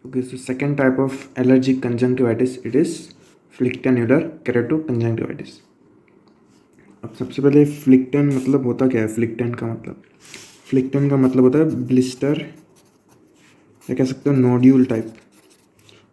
Okay, so second type of allergic conjunctivitis, it is फ्लिक्टेन्युलर केराटोकंजंक्टिविटिस। अब सबसे पहले फ्लिक्टेन मतलब होता क्या है? फ्लिक्टेन का मतलब होता है ब्लिस्टर, या कह सकते हो nodule type,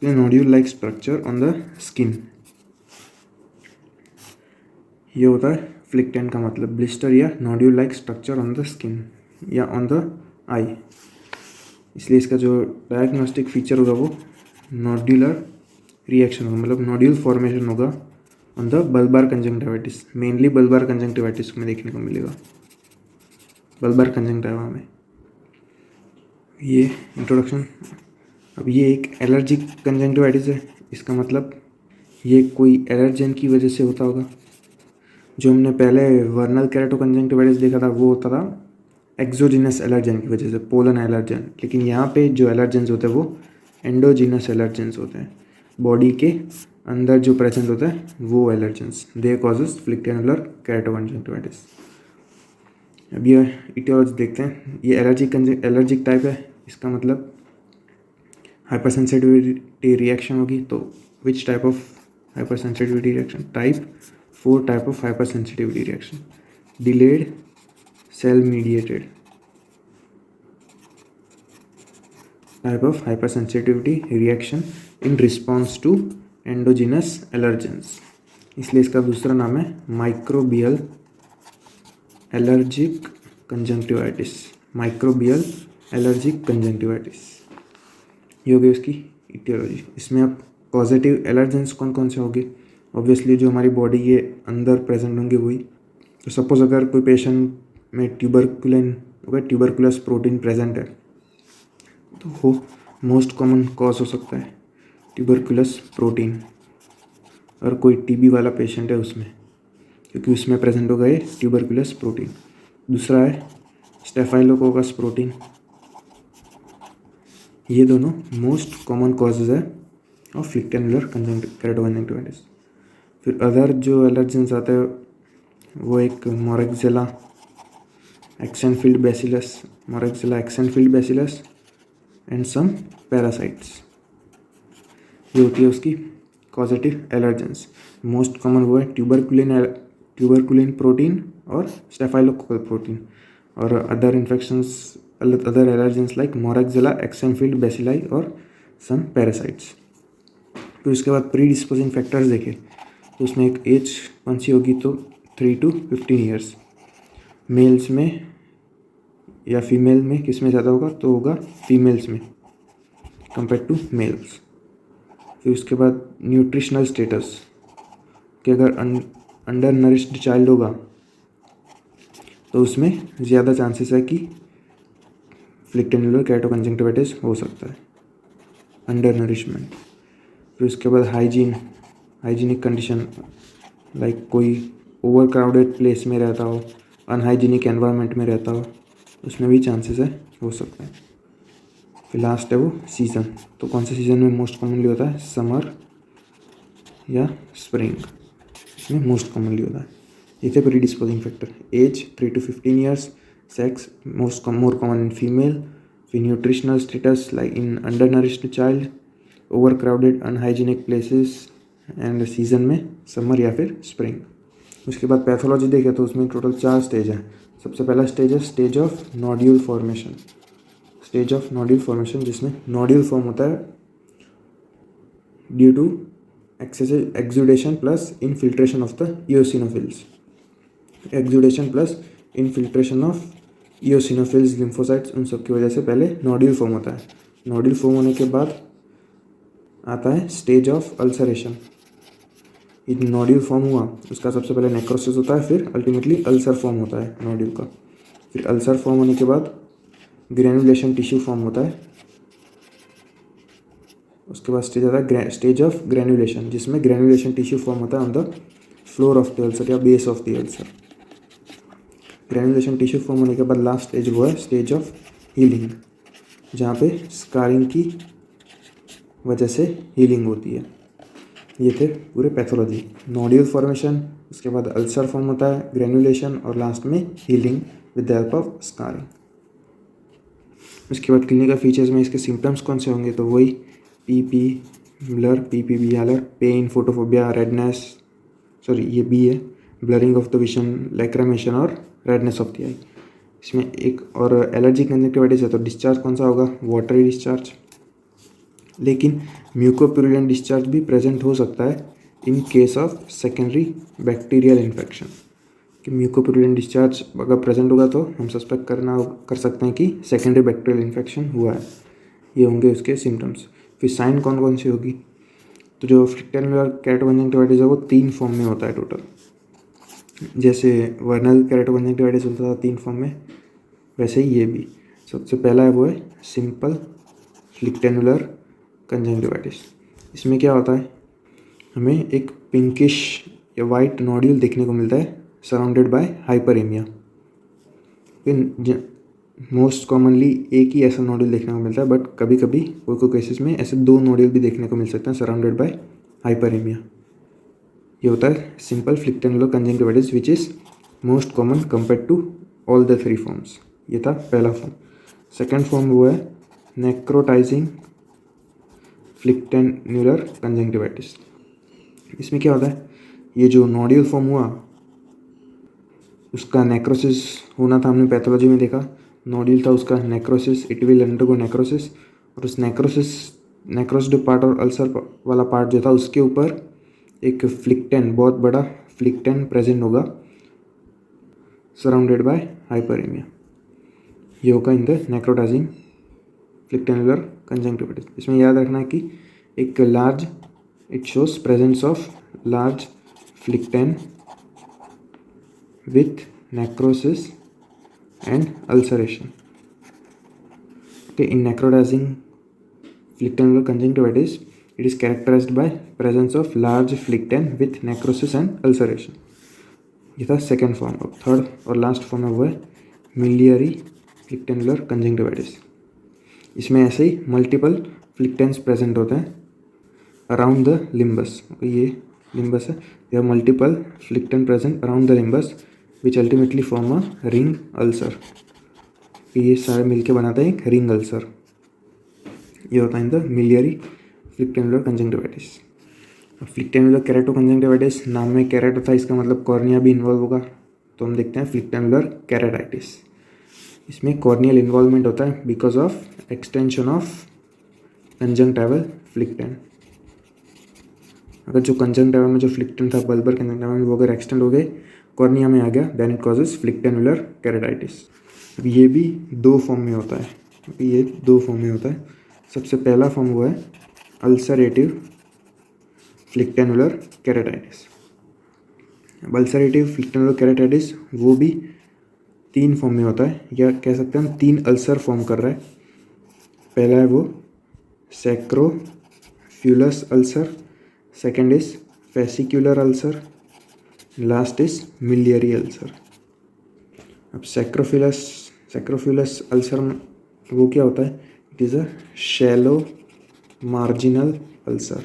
nodule like structure on the skin. ये होता है फ्लिक्टेन का मतलब, ब्लिस्टर या nodule like structure on the skin या ऑन द आई। इसलिए इसका जो डायग्नोस्टिक फीचर होगा वो नोड्यूलर रिएक्शन होगा, मतलब नोड्यूल फॉर्मेशन होगा ऑन द बल्बार कंजंक्टिविटिस। मेनली बल्बार कंजंक्टिविटिस में देखने को मिलेगा, बल्बार कंजंक्टिवा में। ये इंट्रोडक्शन। अब ये एक एलर्जिक कंजंक्टिविटिस है, इसका मतलब ये कोई एलर्जन की वजह से होता होगा। जो हमने पहले वर्नल केराटोकंजंक्टिविटिस देखा था वो होता था एक्सोजिनस एलर्जन की वजह से, पोलन एलर्जन। लेकिन यहाँ पे जो एलर्जेंस होते हैं वो एंडोजिनस एलर्जेंस होते हैं, बॉडी के अंदर जो प्रेजेंट होता है वो एलर्जेंस, दे कॉजेज फ्लिक्टेनुलर केराटोकंजंक्टिविटिस। अब ये इटियोलॉजी देखते हैं। ये एलर्जिक टाइप है, इसका मतलब हाइपर सेंसिटिविटी रिएक्शन होगी। तो which type of hyper sensitivity reaction? Type 4 type of hyper sensitivity reaction. Delayed cell mediated type of hyper sensitivity reaction in response to endogenous allergens, इसलिए इसका दूसरा नाम है microbial allergic conjunctivitis. Microbial allergic conjunctivitis, ये होगी उसकी etiology. इसमें अब पॉजिटिव एलर्जेंस कौन कौन से होंगे? ऑब्वियसली जो हमारी बॉडी के अंदर प्रेजेंट होंगे वही। तो सपोज अगर कोई पेशेंट में ट्यूबरकुलस प्रोटीन प्रेजेंट है तो वो मोस्ट कॉमन कॉज हो सकता है ट्यूबरकुलस प्रोटीन। और कोई टीबी वाला पेशेंट है उसमें, क्योंकि उसमें प्रेजेंट होगा ये ट्यूबरकुलस प्रोटीन। दूसरा है स्टेफाइलोकोकस प्रोटीन। ये दोनों मोस्ट कॉमन कॉजेज है ऑफ फ्लिक्टेनुलर केराटोकंजंक्टिविटिस। फिर अदर जो एलर्जेंस आते हैं वो एक मोरेक्सेला एक्सेनफील्ड बैसिलस एंड सम पैरासाइट्स, ये होती है उसकी कॉजेटिव एलर्जेंस। मोस्ट कॉमन वो है ट्यूबरकुलिन प्रोटीन और स्टेफाइलोकोकल प्रोटीन। और other infections, other allergens like Moraxella Axenfeld bacilli और सम पैरासाइट्स। फिर उसके बाद प्री डिस्पोजिंग फैक्टर्स देखे तो उसमें एक एज कौन सी होगी? तो 3 to 15 ईयर्स। मेल्स में या फीमेल में किस में ज़्यादा होगा? तो होगा फीमेल्स में कंपेयर टू मेल्स। फिर उसके बाद न्यूट्रिशनल स्टेटस, कि अगर अंडर नरिश्ड चाइल्ड होगा तो उसमें ज़्यादा चांसेस है कि फ्लिक्टेनुलर केराटोकंजंक्टिविटिस हो सकता है, अंडर नरिशमेंट। फिर उसके बाद हाइजीनिक कंडीशन, लाइक कोई ओवर क्राउडेड प्लेस में रहता हो, अनहाइजीनिक एनवायरनमेंट में रहता हो, उसमें भी चांसेस है हो सकता है। फिर लास्ट है वो सीज़न। तो कौन से सीज़न में मोस्ट कॉमनली होता है? समर या स्प्रिंग, इसमें मोस्ट कॉमनली होता है। ये थे predisposing factor. Age 3 to 15 years, sex more common in female, फिर nutritional status like in undernourished child, overcrowded unhygienic places, and season में समर या फिर स्प्रिंग। उसके बाद पैथोलॉजी देखें तो उसमें टोटल 4 स्टेज है। सबसे पहला स्टेज है स्टेज ऑफ नोड्यूल फॉर्मेशन। जिसमें नोड्यूल फॉर्म होता है due to excessive exudation plus infiltration of the eosinophils. Lymphocytes, उन सब की वजह से पहले नोड्यूल फॉर्म होता है। नोड्यूल फॉर्म होने के बाद आता है स्टेज ऑफ अल्सरेशन। एक नोड्यूल फॉर्म हुआ, उसका सबसे पहले नेक्रोसिस होता है, फिर अल्टीमेटली अल्सर फॉर्म होता है नोड्यूल का। फिर अल्सर फॉर्म होने के बाद ग्रेनुलेशन टिश्यू फॉर्म होता है। उसके बाद स्टेज आता है स्टेज ऑफ ग्रेनुलेशन, जिसमें ग्रेनुलेशन टिश्यू फॉर्म होता है on the floor of the ulcer या base of the ulcer. Granulation tissue form होने के बाद लास्ट स्टेज वो है स्टेज ऑफ हीलिंग, जहाँ पे स्कारिंग की वजह से हीलिंग होती है। ये थे पूरे पैथोलॉजी। नोड्यूल फॉर्मेशन, उसके बाद अल्सर फॉर्म होता है, ग्रेनुलेशन, और लास्ट में healing with the help of scarring. उसके बाद क्लिनिकल फीचर्स में इसके सिम्टम्स कौन से होंगे? तो वही PP blur, PPB अलर, pen, photophobia, redness, sorry ये बी है, ब्लरिंग ऑफ द विजन, लैक्रामेशन और रेडनेस ऑफ द आई। इसमें एक और एलर्जी कंजक्टिवाइटिस है तो डिस्चार्ज कौन सा होगा, वाटरी डिस्चार्ज। लेकिन म्यूकोप्यूरिलेंट डिस्चार्ज भी प्रेजेंट हो सकता है in case of secondary bacterial infection. कि म्यूकोप्यूरिलेंट डिस्चार्ज अगर प्रेजेंट होगा तो हम सस्पेक्ट कर सकते हैं कि सेकेंडरी बैक्टीरियल इन्फेक्शन हुआ है। ये होंगे उसके सिम्टम्स। फिर साइन कौन कौन सी होगी, तो जो फ्लिक्टेनुलर केराटोकंजक्टिवाइटिस है वो 3 फॉर्म में होता है टोटल। जैसे वर्नल केराटोकंजक्टिवाइटिस होता था 3 फॉर्म में, वैसे ही ये भी। सबसे पहला है वो है सिंपल फ्लिक्टेनुलर कंजक्टिवाइटिस। इसमें क्या होता है, हमें एक पिंकिश या वाइट नोड्यूल देखने को मिलता है सराउंडेड बाय हाइपरेमिया। मोस्ट कॉमनली एक ही ऐसा नोड्यूल देखने को मिलता है, बट कभी कभी कोई केसेस में ऐसे 2 नोड्यूल भी देखने को मिल सकते हैं सराउंडेड बाय हाइपरेमिया। ये होता है simple phlyctenular conjunctivitis which is most common compare to all the 3 forms. ये था पहला फॉर्म। सेकेंड फॉर्म वो है नेक्रोटाइजिंग फ्लिक्टेनुलर कंजक्टिवाइटिस। इसमें क्या होता है, ये जो नोड्यूल फॉर्म हुआ उसका नेक्रोसिस होना था, हमने पैथोलॉजी में देखा। नोड्यूल था उसका necrosis, it will undergo necrosis, और उस नेक्रोस्ड पार्ट और अल्सर वाला पार्ट जो था उसके ऊपर एक फ्लिक्टेन, बहुत बड़ा फ्लिक्टेन प्रेजेंट होगा सराउंडेड बाय हाइपरेमिया। ये होगा in the necrotising phlyctenular conjunctivitis. इसमें याद रखना है कि एक large, it shows presence of large phlycten with necrosis and ulceration. Okay, in necrotizing flictenular conjunctivitis, it is characterized by presence of large flicten with necrosis and ulceration. ये था second form. और third और last form है वो है miliary फ्लिक्टेनुलर conjunctivitis. इसमें ऐसे ही multiple फ्लिक्टेंस present होते हैं अराउंड द लिम्बस। ये लिम्बस है, there are multiple flicten present around the limbus which ultimately form a ring ulcer। ये सारे मिलके बनाते हैं एक रिंग अल्सर। ये होता है इन द मिलियरी फ्लिक्टेनुलर कंजक्टिवाइटिस। फ्लिक्टेनुलर केराटोकंजक्टिवाइटिस, नाम में कैरेट था, इसका मतलब कॉर्निया भी इन्वॉल्व होगा, तो हम देखते हैं फ्लिक्टेनुलर केराटाइटिस। इसमें कॉर्नियल इन्वॉल्वमेंट होता है because of extension of conjunctival phlycten. अगर जो कंजंक्टिवा में जो फ्लिक्टेन था बल्बर कंजंक्टिवा में, वो अगर एक्सटेंड हो गए कॉर्निया में आ गया, देन इट कॉजेज फ्लिक्टेनुलर केराटाइटिस। अब ये भी 2 फॉर्म में होता है। अभी ये 2 फॉर्म में होता है। सबसे पहला फॉर्म वो है अल्सरेटिव फ्लिक्टेनुलर केराटाइटिस। अब अल्सरेटिव फ्लिक्टेनुलर केराटाइटिस वो भी 3 फॉर्म में होता है, या कह सकते हैं हम 3 अल्सर फॉर्म कर रहा है। पहला है वो scrofulous ulcer, second is fascicular ulcer, last is miliary ulcer. अब सैक्रोफ्यूलस अल्सर वो क्या होता है, it is a shallow marginal ulcer.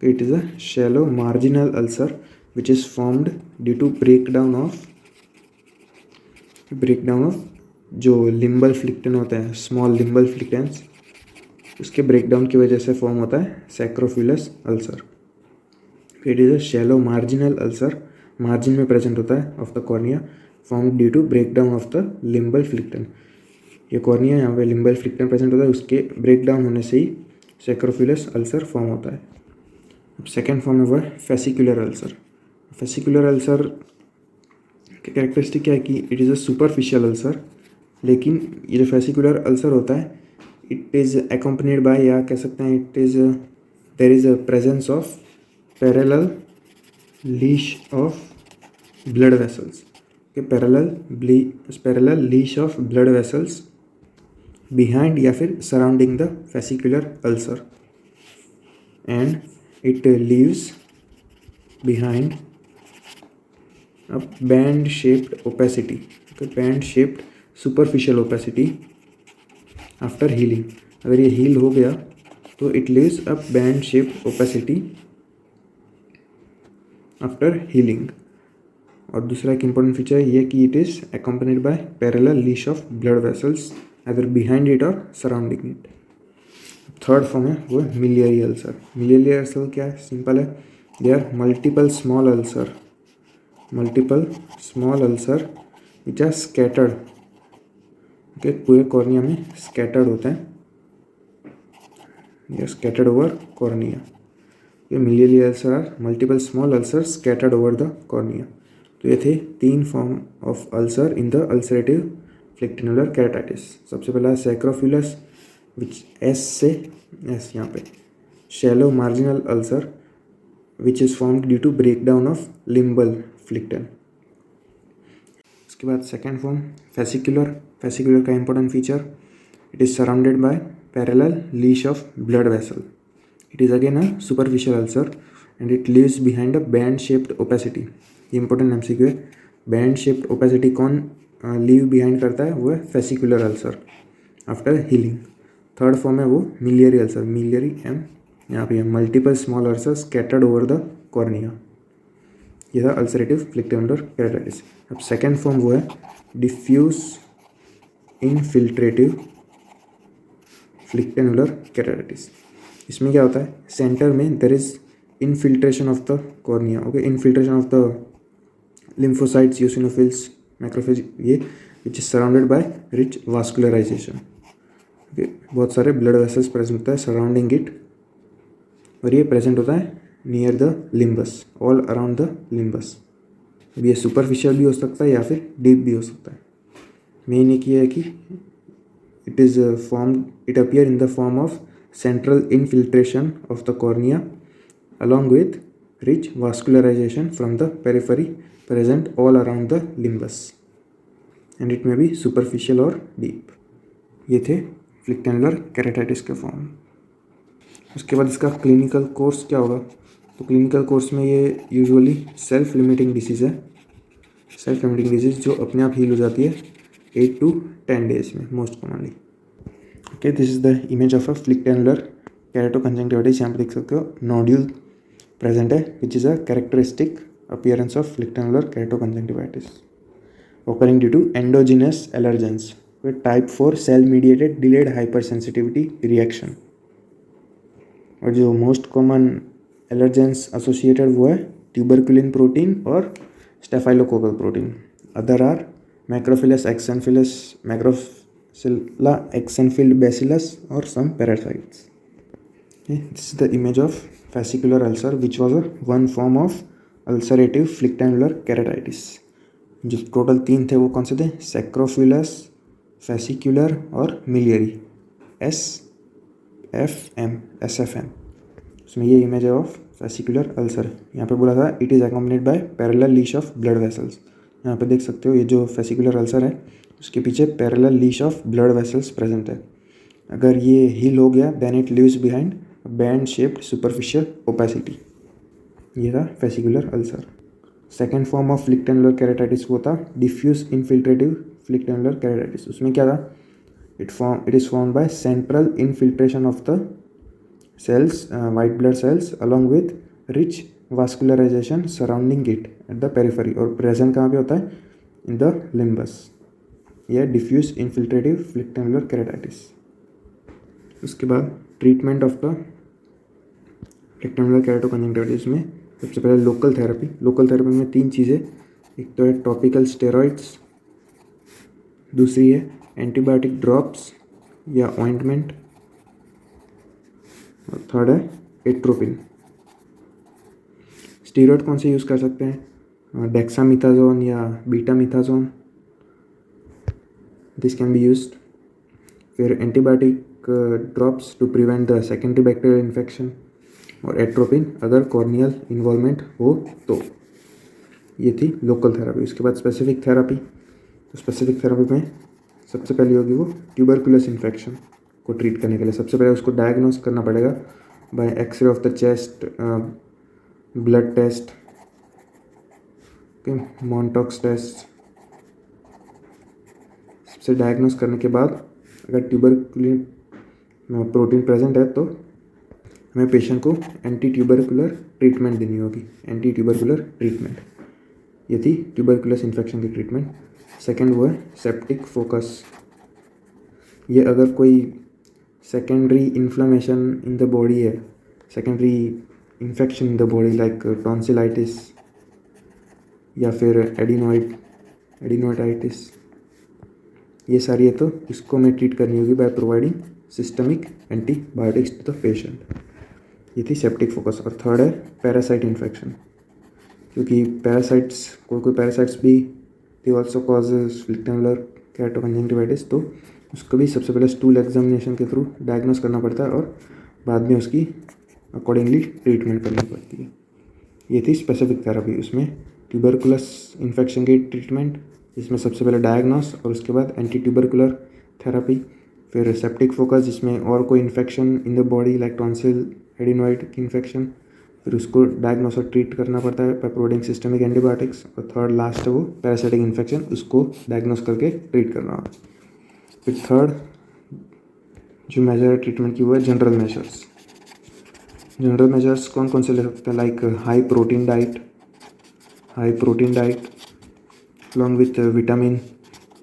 It is a shallow marginal ulcer which is formed due to breakdown of जो limbal phlycten होते हैं, small limbal फ्लिक्टेंस, उसके breakdown की वजह से फॉर्म होता है scrofulous ulcer. It is a shallow marginal ulcer, margin में प्रेजेंट होता है of the cornea, form due to breakdown of the limbal phlycten. ये कॉर्निया यहाँ पे लिम्बल फ्लिक्टेन प्रेजेंट होता है, उसके ब्रेकडाउन होने से ही सैक्रोफ्यूलस अल्सर फॉर्म होता है। अब सेकेंड फॉर्म है वो है फेसिकुलर अल्सर। फेसिकुलर अल्सर की कैरेक्टरिस्टिक क्या है कि it is a superficial ulcer, लेकिन ये जो फेसिकुलर अल्सर होता है इट इज़ एक्कम्पनीड बाय, या कह सकते हैं it is there is a presence of parallel leash of blood vessels. Parallel leash of blood vessels behind या फिर surrounding the fascicular ulcer, and it leaves behind a band shaped opacity, okay, band shaped superficial opacity after healing। अगर ये heal हो गया तो it leaves a band shaped opacity after healing। और दूसरा एक important फीचर ये कि it is accompanied by parallel leash of blood vessels either behind it or surrounding it। Third form है वो है मिलियरी अल्सर। मिलियरी अल्सर क्या है, सिंपल है, they are multiple small ulcer which are scattered, okay, पूरे cornea में scattered होते हैं, ये स्कैटर्ड ओवर कॉर्निया। ये miliary ulcer are multiple small ulcer scattered over the cornea. तो ये थे 3 form of ulcer in the ulcerative phlyctenular keratitis. सबसे पहला सैक्रोफिलस विच एस से एस यहाँ पे, shallow marginal ulcer which is formed due to breakdown of limbal phlycten. उसके बाद सेकेंड फॉर्म फेसिकुलर का important feature, it is surrounded by parallel leash of blood vessel. It is again a superficial ulcer and it leaves behind a band shaped opacity. ये important MCQ है, band shaped opacity कौन leave behind करता है, वो है fascicular ulcer after healing. Third form है वो miliary ulcer, miliary M यहाँ पे multiple small ulcer scattered over the cornea. ये था अल्सरेटिव फ्लिक्टेनुलर केराटाइटिस। अब सेकेंड फॉर्म वो है डिफ्यूज इनफिल्ट्रेटिव फ्लिक्टेनुलर केराटाइटिस। इसमें क्या होता है, सेंटर में there is infiltration of the cornea, okay, infiltration of the lymphocytes, eosinophils, macrophage, ये which is surrounded by rich vascularisation, okay, बहुत सारे ब्लड वेसल्स प्रेजेंट होता है सराउंडिंग इट, और ये प्रेजेंट होता है near the limbus, all around the limbus. अब ये सुपरफिशियल भी हो सकता है या फिर डीप भी हो सकता है। मेन एक ये है कि it appear in the form of central infiltration of the cornea along with rich vascularization from the periphery present all around the limbus, and it may be superficial or deep। ये थे फ्लिक्टेनुलर keratitis के form. उसके बाद इसका clinical course क्या होगा, तो clinical course में ये यूजुअली सेल्फ लिमिटिंग डिसीज़ है, सेल्फ लिमिटिंग डिजीज़ जो अपने आप हील हो जाती है 8 to 10 डेज में most commonly. Okay, this is the image of a phlyctenular keratoconjunctivitis. यहाँ पे देख सकते हो नोड्यूल प्रेजेंट है which is a characteristic appearance of phlyctenular keratoconjunctivitis occurring due to endogenous allergens with type 4 cell mediated delayed hypersensitivity reaction। और जो most common allergens associated वो है ट्यूबरकुलिन प्रोटीन और स्टेफाइलोकोकल प्रोटीन। अदर आर मैक्रोफिलस एक्सेनफिलस, मैक्रोफिला एक्सेनफिल्ड बैसिलस और some parasites. This is the image of fascicular ulcer which was a one form of ulcerative phlyctenular keratitis. जो टोटल 3 थे वो कौन से थे, सैक्रोफिलस, फेसिकुलर और मिलियरी, SFM। उसमें ये इमेज है ऑफ फेसिकुलर अल्सर। यहाँ पे बोला था it is accompanied by parallel leash of blood vessels. यहाँ पे देख सकते हो ये जो फेसिकुलर अल्सर है उसके पीछे parallel leash of blood vessels present है। अगर ये हील हो गया then it leaves behind band shaped superficial opacity. ये था fascicular ulcer. Second form of phlyctenular keratitis वो था डिफ्यूज इनफिल्ट्रेटिव फ्लिक्टेनुलर केराटाइटिस। उसमें क्या था, it is formed by central infiltration of the cells, white blood cells along with rich vascularization surrounding it at the periphery, और present कहाँ पे होता है, इन द लिम्बस। यह डिफ्यूज इनफिल्ट्रेटिव फ्लिक्टेनुलर केराटाइटिस। उसके बाद ट्रीटमेंट ऑफ द फ्लिक्टेनुलर केराटोकंजंक्टिवाइटिस में सबसे पहले लोकल थेरेपी में 3 चीज़ें, एक तो है टॉपिकल स्टेरॉइड्स, दूसरी है एंटीबायोटिक ड्रॉप्स या ऑइंटमेंट, और थर्ड है एट्रोपिन। स्टीरॉयड कौन से यूज़ कर सकते हैं, डेक्सामिथाजोन या betamethasone, this can be used. फिर antibiotic drops to prevent the secondary bacterial infection, और एट्रोपिन अगर कॉर्नियल इन्वॉल्वमेंट हो तो। ये थी लोकल थेरेपी। उसके बाद स्पेसिफिक थेरेपी, तो स्पेसिफिक थेरेपी में सबसे पहले होगी वो ट्यूबरकुलस इन्फेक्शन को ट्रीट करने के लिए सबसे पहले उसको डायग्नोस करना पड़ेगा by X ray of the chest, blood test, Mantoux test. सबसे डायग्नोस करने के बाद अगर ट्यूबरकुलिन प्रोटीन प्रेजेंट है तो हमें पेशेंट को एंटी ट्यूबरकुलर ट्रीटमेंट देनी होगी, एंटी ट्यूबरकुलर ट्रीटमेंट। ये थी ट्यूबरकुलस इन्फेक्शन की ट्रीटमेंट। सेकेंड वो है सेप्टिक फोकस। ये अगर कोई secondary inflammation in the body है, secondary infection in the body like tonsillitis या फिर एडिनोइडाइटिस, ये सारी है तो इसको मैं ट्रीट करनी होगी by providing systemic antibiotics to the patient. ये थी सेप्टिक फोकस। और थर्ड है पैरासाइट इन्फेक्शन, क्योंकि पैरासाइट्स कोई पैरासाइट्स भी दे ऑल्सो कॉजेज फ्लिक्टेमुलर केराटोकंजंक्टिवाइटिस, तो उसको भी सबसे पहले स्टूल एग्जामिनेशन के थ्रू डायग्नोस करना पड़ता है और बाद में उसकी अकॉर्डिंगली ट्रीटमेंट करनी पड़ती है। ये थी स्पेसिफिक थेरेपी, उसमें ट्यूबरकुलस इन्फेक्शन की ट्रीटमेंट, जिसमें सबसे पहले डायग्नोस और उसके बाद एंटी ट्यूबरकुलर थेरेपी। फिर सेप्टिक फोकस, जिसमें और कोई infection in the body like tonsil adenoid की इन्फेक्शन, फिर उसको डायग्नोस और ट्रीट करना पड़ता है बाय प्रोवाइडिंग सिस्टमिक एंटीबायोटिक्स। और थर्ड लास्ट है वो पैरासाइटिक इन्फेक्शन, उसको डायग्नोस करके ट्रीट करना होगा। फिर थर्ड जो मेजर ट्रीटमेंट की वो है जनरल मेजर्स। जनरल मेजर्स कौन कौन से ले सकते हैं, like high protein diet along with vitamin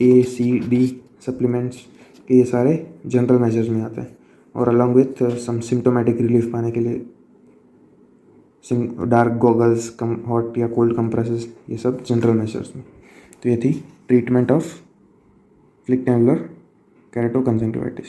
A C D supplements, के ये सारे जनरल मेजर्स में आते हैं। और along with some symptomatic relief पाने के लिए डार्क गॉगल्स, हॉट या कोल्ड कंप्रेसेस, ये सब जनरल मेजर्स में। तो ये थी ट्रीटमेंट ऑफ फ्लिक्टेमुलर केराटोकंजंक्टिवाइटिस।